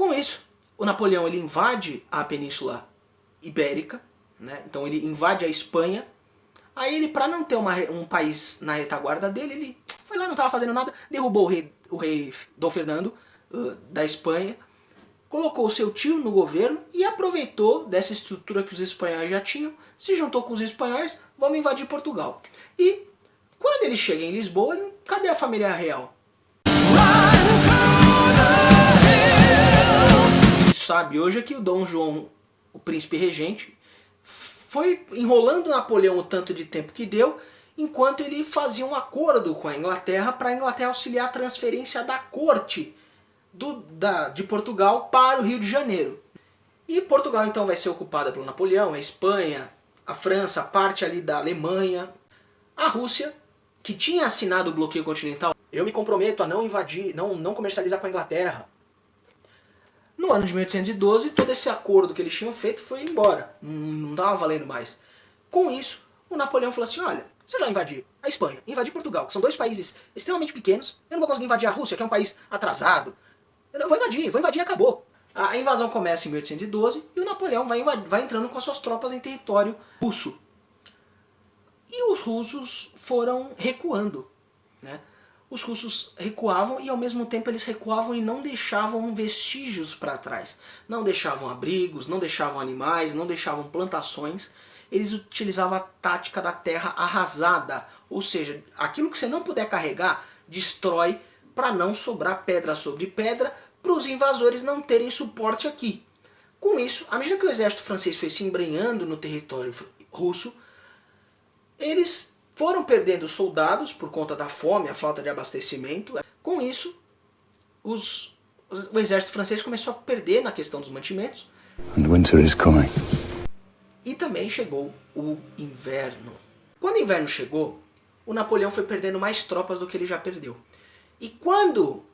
Com isso, o Napoleão ele invade a Península Ibérica, né? Então ele invade a Espanha. Aí ele, para não ter um país na retaguarda dele, ele foi lá, não estava fazendo nada, derrubou o rei Dom Fernando da Espanha, colocou o seu tio no governo e aproveitou dessa estrutura que os espanhóis já tinham, se juntou com os espanhóis, vamos invadir Portugal. E quando ele chega em Lisboa, cadê a família real? Sabe hoje é que o Dom João, o príncipe regente, foi enrolando Napoleão o tanto de tempo que deu, enquanto ele fazia um acordo com a Inglaterra para a Inglaterra auxiliar a transferência da corte de Portugal para o Rio de Janeiro. E Portugal então vai ser ocupada pelo Napoleão, a Espanha, a França, parte ali da Alemanha, a Rússia, que tinha assinado o bloqueio continental. Eu me comprometo a não invadir, não comercializar com a Inglaterra. No ano de 1812, todo esse acordo que eles tinham feito foi embora. Não estava valendo mais. Com isso, o Napoleão falou assim, olha, se eu já invadir a Espanha, invadir Portugal, que são dois países extremamente pequenos, eu não vou conseguir invadir a Rússia, que é um país atrasado. Eu vou invadir e acabou. A invasão começa em 1812 e o Napoleão vai entrando com as suas tropas em território russo. E os russos foram recuando, né? Os russos recuavam e ao mesmo tempo eles recuavam e não deixavam vestígios para trás. Não deixavam abrigos, não deixavam animais, não deixavam plantações. Eles utilizavam a tática da terra arrasada. Ou seja, aquilo que você não puder carregar, destrói para não sobrar pedra sobre pedra, para os invasores não terem suporte aqui. Com isso, à medida que o exército francês foi se embrenhando no território russo, eles foram perdendo soldados por conta da fome, a falta de abastecimento. Com isso, o exército francês começou a perder na questão dos mantimentos. And winter is coming. E também chegou o inverno. Quando o inverno chegou, o Napoleão foi perdendo mais tropas do que ele já perdeu. E quando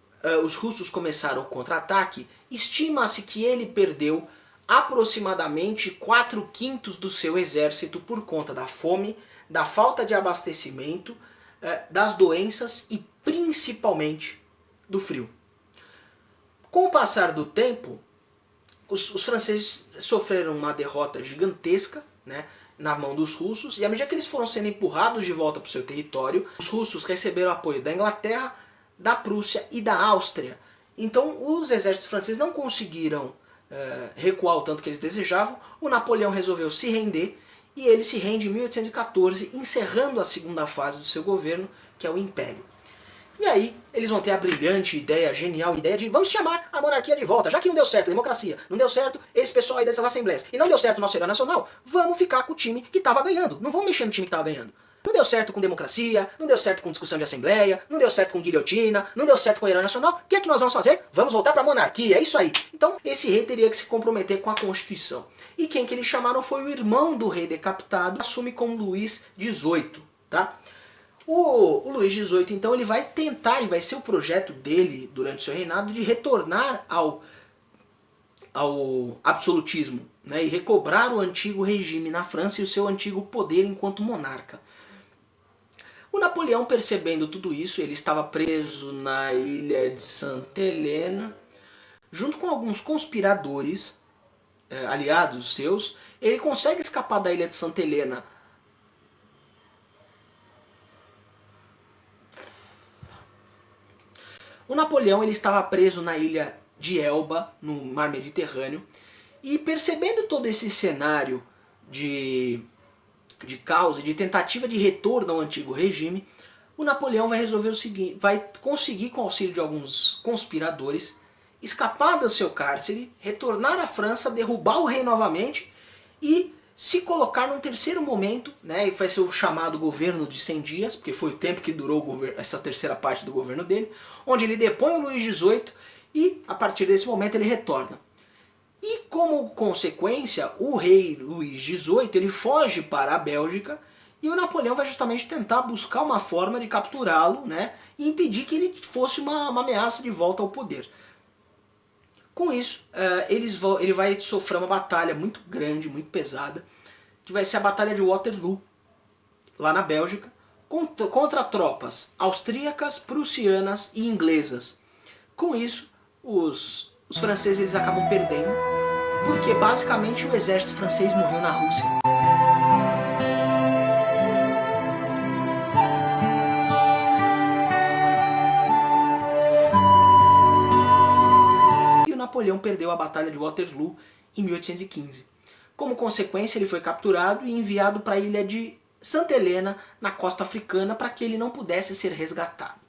os russos começaram o contra-ataque, estima-se que ele perdeu aproximadamente 4/5 do seu exército por conta da fome, da falta de abastecimento, das doenças e principalmente do frio. Com o passar do tempo, os franceses sofreram uma derrota gigantesca, né, na mão dos russos, e à medida que eles foram sendo empurrados de volta para o seu território, os russos receberam apoio da Inglaterra, da Prússia e da Áustria. Então os exércitos franceses não conseguiram recuar o tanto que eles desejavam. O Napoleão resolveu se render, e ele se rende em 1814, encerrando a segunda fase do seu governo, que é o Império. E aí, eles vão ter a brilhante ideia, a genial ideia de vamos chamar a monarquia de volta, já que não deu certo a democracia, não deu certo esse pessoal aí dessas assembleias, e não deu certo o nosso herói nacional, vamos ficar com o time que estava ganhando, não vamos mexer no time que estava ganhando. Não deu certo com democracia, não deu certo com discussão de assembleia, não deu certo com guilhotina, não deu certo com o herói nacional, o que é que nós vamos fazer? Vamos voltar para a monarquia, é isso aí. Então, esse rei teria que se comprometer com a Constituição. E quem que eles chamaram foi o irmão do rei decapitado, assume como Luís XVIII, tá? O Luís XVIII, então, ele vai tentar, e vai ser o projeto dele durante o seu reinado, de retornar ao absolutismo, né, e recobrar o antigo regime na França e o seu antigo poder enquanto monarca. O Napoleão, percebendo tudo isso, ele estava preso na ilha de Santa Helena, junto com alguns conspiradores, aliados seus. Ele consegue escapar da ilha de Santa Helena O Napoleão ele estava preso na ilha de Elba, no mar Mediterrâneo, e percebendo todo esse cenário de caos e de tentativa de retorno ao antigo regime, o Napoleão vai resolver o seguinte, vai conseguir, com o auxílio de alguns conspiradores, escapar do seu cárcere, retornar à França, derrubar o rei novamente e se colocar num terceiro momento, né, que vai ser o chamado governo de 100 dias, porque foi o tempo que durou essa terceira parte do governo dele, onde ele depõe o Luís XVIII e, a partir desse momento, ele retorna. E, como consequência, o rei Luís XVIII ele foge para a Bélgica e o Napoleão vai justamente tentar buscar uma forma de capturá-lo, né, e impedir que ele fosse uma ameaça de volta ao poder. Com isso, ele vai sofrer uma batalha muito grande, muito pesada, que vai ser a Batalha de Waterloo, lá na Bélgica, contra tropas austríacas, prussianas e inglesas. Com isso, os os franceses eles acabam perdendo, porque basicamente o exército francês morreu na Rússia. E o Napoleão perdeu a Batalha de Waterloo em 1815. Como consequência, ele foi capturado e enviado para a ilha de Santa Helena, na costa africana, para que ele não pudesse ser resgatado.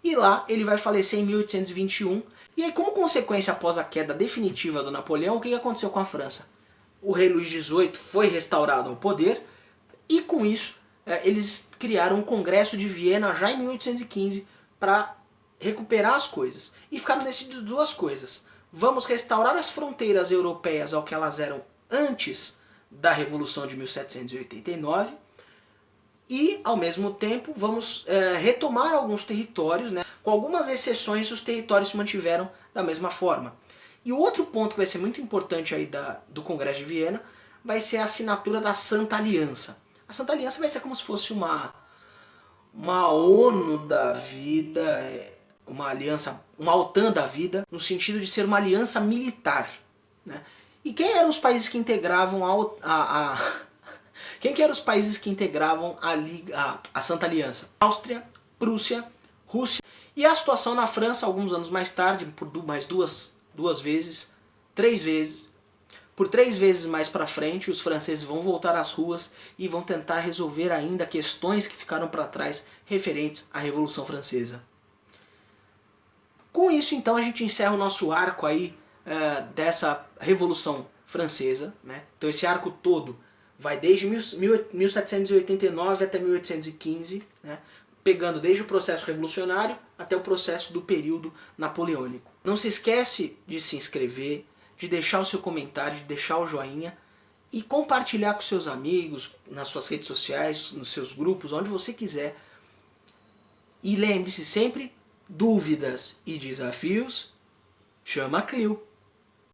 E lá ele vai falecer em 1821. E aí, como consequência após a queda definitiva do Napoleão, o que aconteceu com a França? O rei Luís XVIII foi restaurado ao poder e com isso eles criaram o Congresso de Viena já em 1815 para recuperar as coisas. E ficaram decididas duas coisas. Vamos restaurar as fronteiras europeias ao que elas eram antes da Revolução de 1789 e, ao mesmo tempo, vamos retomar alguns territórios, né? Com algumas exceções, os territórios se mantiveram da mesma forma. E o outro ponto que vai ser muito importante aí do Congresso de Viena vai ser a assinatura da Santa Aliança. A Santa Aliança vai ser como se fosse uma ONU da vida, uma aliança, uma OTAN da vida, no sentido de ser uma aliança militar, né? E quem eram os países que integravam quem que eram os países que integravam a Santa Aliança? Áustria, Prússia, Rússia. E a situação na França, alguns anos mais tarde, por mais duas vezes, 3 vezes, por 3 vezes mais para frente, os franceses vão voltar às ruas e vão tentar resolver ainda questões que ficaram para trás referentes à Revolução Francesa. Com isso, então, a gente encerra o nosso arco aí dessa Revolução Francesa, né? Então esse arco todo vai desde 1789 até 1815, né? Pegando desde o processo revolucionário até o processo do período napoleônico. Não se esquece de se inscrever, de deixar o seu comentário, de deixar o joinha e compartilhar com seus amigos, nas suas redes sociais, nos seus grupos, onde você quiser. E lembre-se sempre, dúvidas e desafios, chama a Clio.